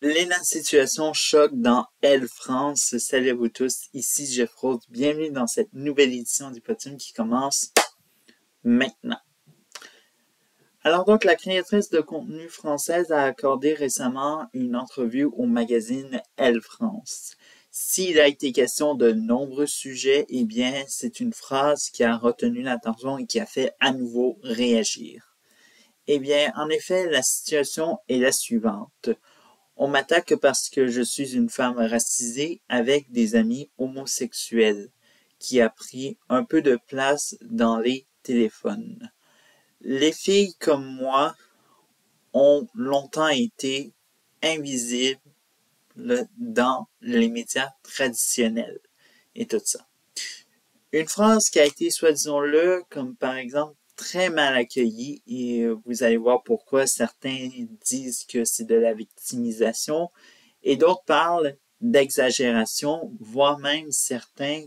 L'énorme situation choc dans Elle France. Salut à vous tous, ici Jeff Rose. Bienvenue dans cette nouvelle édition du Podium qui commence maintenant. Alors donc, la créatrice de contenu française a accordé récemment une entrevue au magazine Elle France. S'il a été question de nombreux sujets, eh bien, c'est une phrase qui a retenu l'attention et qui a fait à nouveau réagir. Eh bien, en effet, la situation est la suivante. On m'attaque parce que je suis une femme racisée avec des amis homosexuels, qui a pris un peu de place dans les téléphones. Les filles comme moi ont longtemps été invisibles dans les médias traditionnels et tout ça. Une phrase qui a été, soi-disant-le, comme par exemple, très mal accueillie, et vous allez voir pourquoi certains disent que c'est de la victimisation, et d'autres parlent d'exagération, voire même certains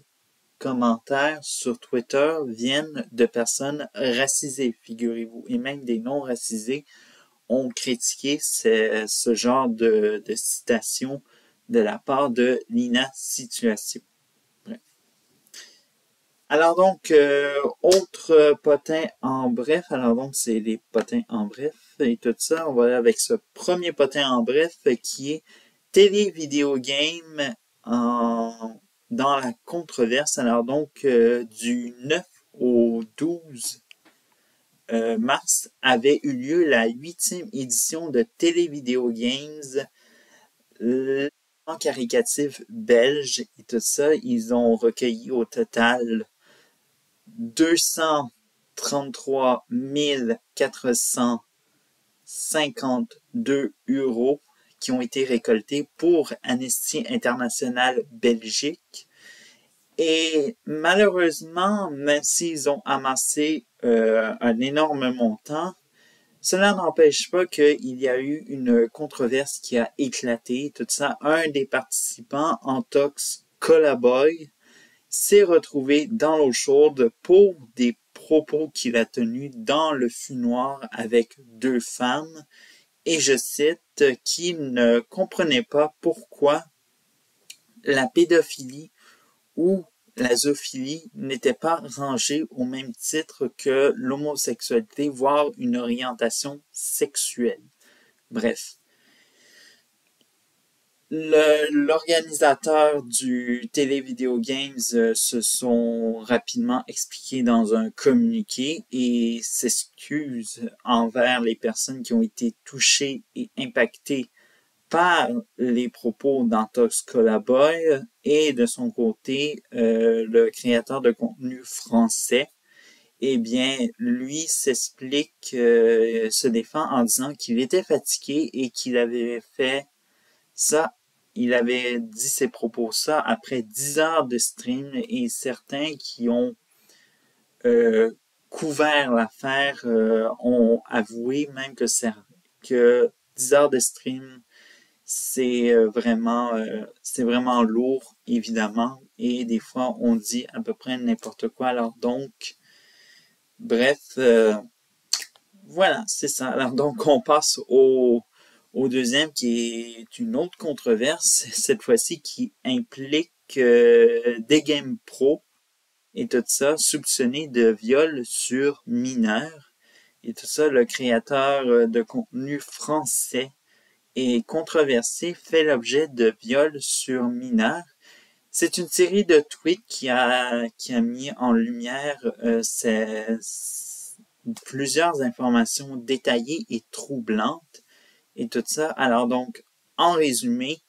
commentaires sur Twitter viennent de personnes racisées, figurez-vous, et même des non-racisés ont critiqué ce genre de citation de la part de Lina Situation. Bref. Alors donc, autre potin en bref, alors donc c'est les potins en bref et tout ça, on va aller avec ce premier potin en bref qui est télé vidéo game dans la controverse. Alors donc, du 9 au 12 mars avait eu lieu la 8e édition de Télé Video Games, caricatif belge et tout ça. Ils ont recueilli au total 233 452 € qui ont été récoltés pour Amnesty International Belgique. Et malheureusement, même s'ils ont amassé un énorme montant, cela n'empêche pas qu'il y a eu une controverse qui a éclaté. Tout ça, un des participants, Antox Colaboy, s'est retrouvé dans l'eau chaude pour des propos qu'il a tenus dans le fumoir avec deux femmes, et je cite, qu'il ne comprenait pas pourquoi la pédophilie ou la zoophilie n'était pas rangée au même titre que l'homosexualité, voire une orientation sexuelle. Bref. L'organisateur du Télé Video Games se sont rapidement expliqués dans un communiqué et s'excusent envers les personnes qui ont été touchées et impactées par les propos d'Antox Colaboy, et de son côté, le créateur de contenu français, eh bien, lui s'explique, se défend en disant qu'il était fatigué et qu'il avait fait ça, il avait dit ses propos ça après 10 heures de stream, et certains qui ont couvert l'affaire ont avoué même que 10 heures de stream, c'est vraiment lourd, évidemment, et des fois on dit à peu près n'importe quoi. Alors donc, bref, voilà, c'est ça. Alors donc on passe au deuxième, qui est une autre controverse, cette fois-ci qui implique des Game Pro et tout ça, soupçonné de viol sur mineurs. Et tout ça, le créateur de contenu français et controversé fait l'objet de viols sur mineurs. C'est une série de tweets qui a mis en lumière plusieurs informations détaillées et troublantes et tout ça. Alors donc, en résumé,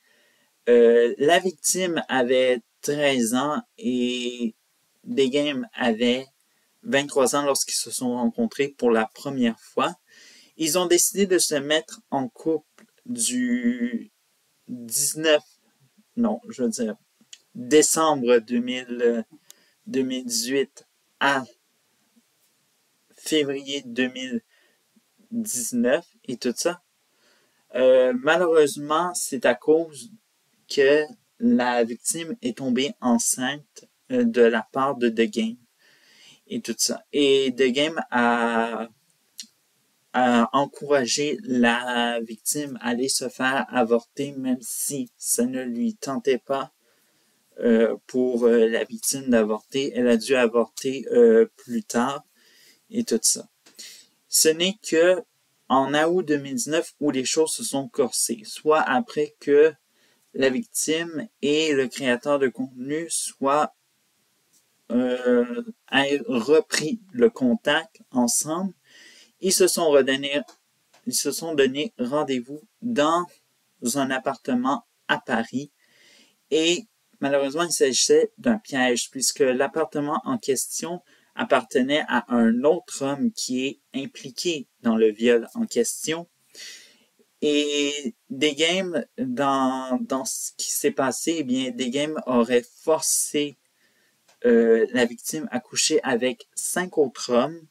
la victime avait 13 ans et The Game avait 23 ans lorsqu'ils se sont rencontrés pour la première fois. Ils ont décidé de se mettre en couple du décembre 2018 à février 2019 et tout ça. Malheureusement, c'est à cause que la victime est tombée enceinte de la part de The Game et tout ça. Et The Game a encourager la victime à aller se faire avorter, même si ça ne lui tentait pas pour la victime d'avorter. Elle a dû avorter plus tard et tout ça. Ce n'est que en août 2019 où les choses se sont corsées, soit après que la victime et le créateur de contenu soient repris le contact ensemble. Ils se sont donné rendez-vous dans un appartement à Paris et malheureusement il s'agissait d'un piège puisque l'appartement en question appartenait à un autre homme qui est impliqué dans le viol en question. Et des games dans ce qui s'est passé, eh bien, des games auraient forcé la victime à coucher avec 5 autres hommes.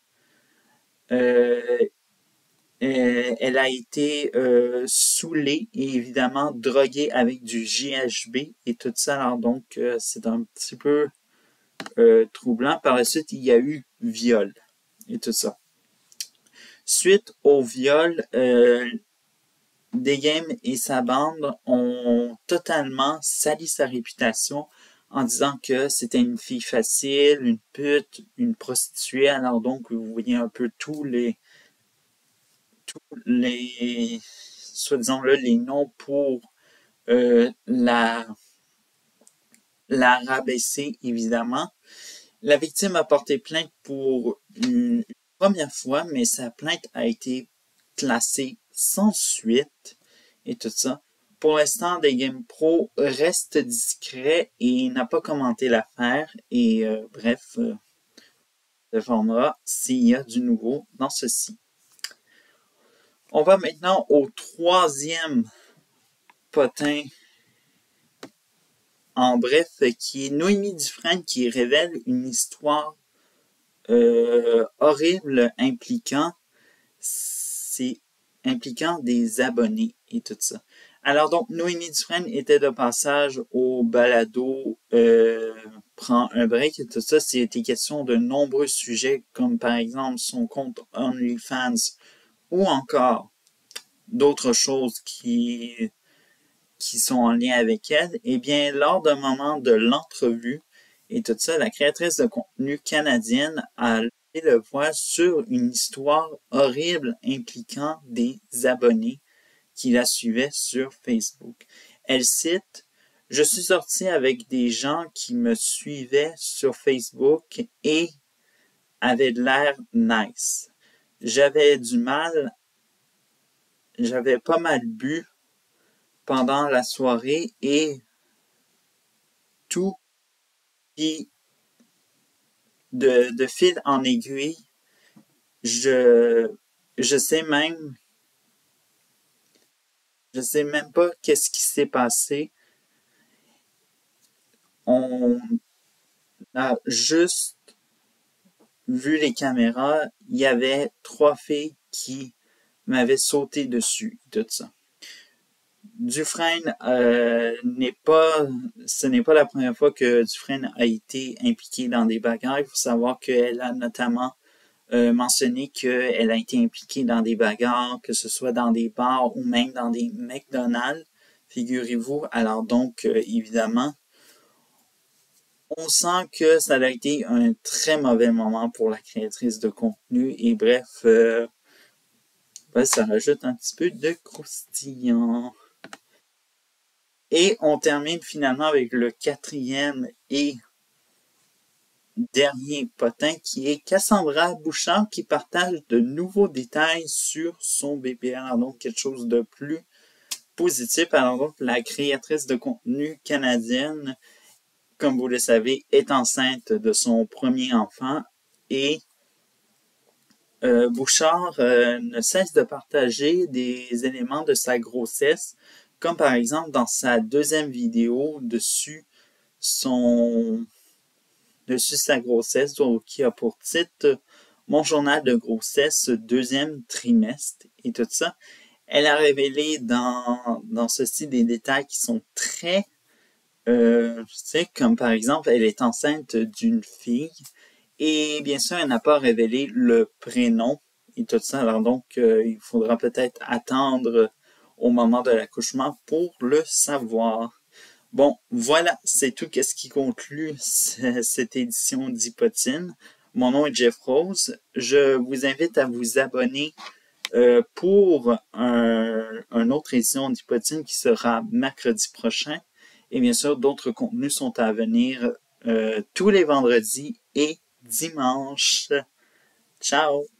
Elle a été saoulée et évidemment droguée avec du GHB et tout ça. Alors donc, c'est un petit peu troublant. Par la suite, il y a eu viol et tout ça. Suite au viol, Degame et sa bande ont totalement sali sa réputation en disant que c'était une fille facile, une pute, une prostituée. Alors donc, vous voyez un peu tous les soi-disant là, les noms pour la rabaisser, évidemment. La victime a porté plainte pour une première fois, mais sa plainte a été classée sans suite et tout ça. Pour l'instant, Degame Pro reste discret et n'a pas commenté l'affaire. Et bref, se formera s'il y a du nouveau dans ceci. On va maintenant au troisième potin en bref, qui est Noémie Dufresne, qui révèle une histoire horrible impliquant des abonnés et tout ça. Alors donc, Noémie Dufresne était de passage au balado Prends un break et tout ça. C'était question de nombreux sujets, comme par exemple son compte OnlyFans ou encore d'autres choses qui sont en lien avec elle. Eh bien, lors d'un moment de l'entrevue et tout ça, la créatrice de contenu canadienne a levé le voile sur une histoire horrible impliquant des abonnés qui la suivaient sur Facebook. Elle cite « Je suis sortie avec des gens qui me suivaient sur Facebook et avaient de l'air nice. J'avais pas mal bu pendant la soirée et tout qui de fil en aiguille, je sais même pas qu'est-ce qui s'est passé. On a juste vu les caméras, il y avait 3 filles qui m'avaient sauté dessus, tout ça. Dufresne ce n'est pas la première fois que Dufresne a été impliquée dans des bagarres. Il faut savoir qu'elle a notamment mentionné qu'elle a été impliquée dans des bagarres, que ce soit dans des bars ou même dans des McDonald's, figurez-vous. Alors donc, évidemment, on sent que ça a été un très mauvais moment pour la créatrice de contenu et bref, ça rajoute un petit peu de croustillant. Et on termine finalement avec le 4e et dernier potin qui est Cassandra Bouchard qui partage de nouveaux détails sur son bébé. Alors donc quelque chose de plus positif. Alors donc la créatrice de contenu canadienne, comme vous le savez, est enceinte de son premier enfant et Bouchard ne cesse de partager des éléments de sa grossesse, comme par exemple dans sa 2e vidéo dessus sa grossesse, qui a pour titre « Mon journal de grossesse 2e trimestre » et tout ça. Elle a révélé dans ceci des détails qui sont très comme par exemple, elle est enceinte d'une fille et bien sûr, elle n'a pas révélé le prénom et tout ça. Alors donc, il faudra peut-être attendre au moment de l'accouchement pour le savoir. Bon, voilà, c'est tout ce qui conclut cette édition d'Hypotine. Mon nom est Jeff Rose. Je vous invite à vous abonner pour un autre édition d'Hypotine qui sera mercredi prochain. Et bien sûr, d'autres contenus sont à venir tous les vendredis et dimanches. Ciao!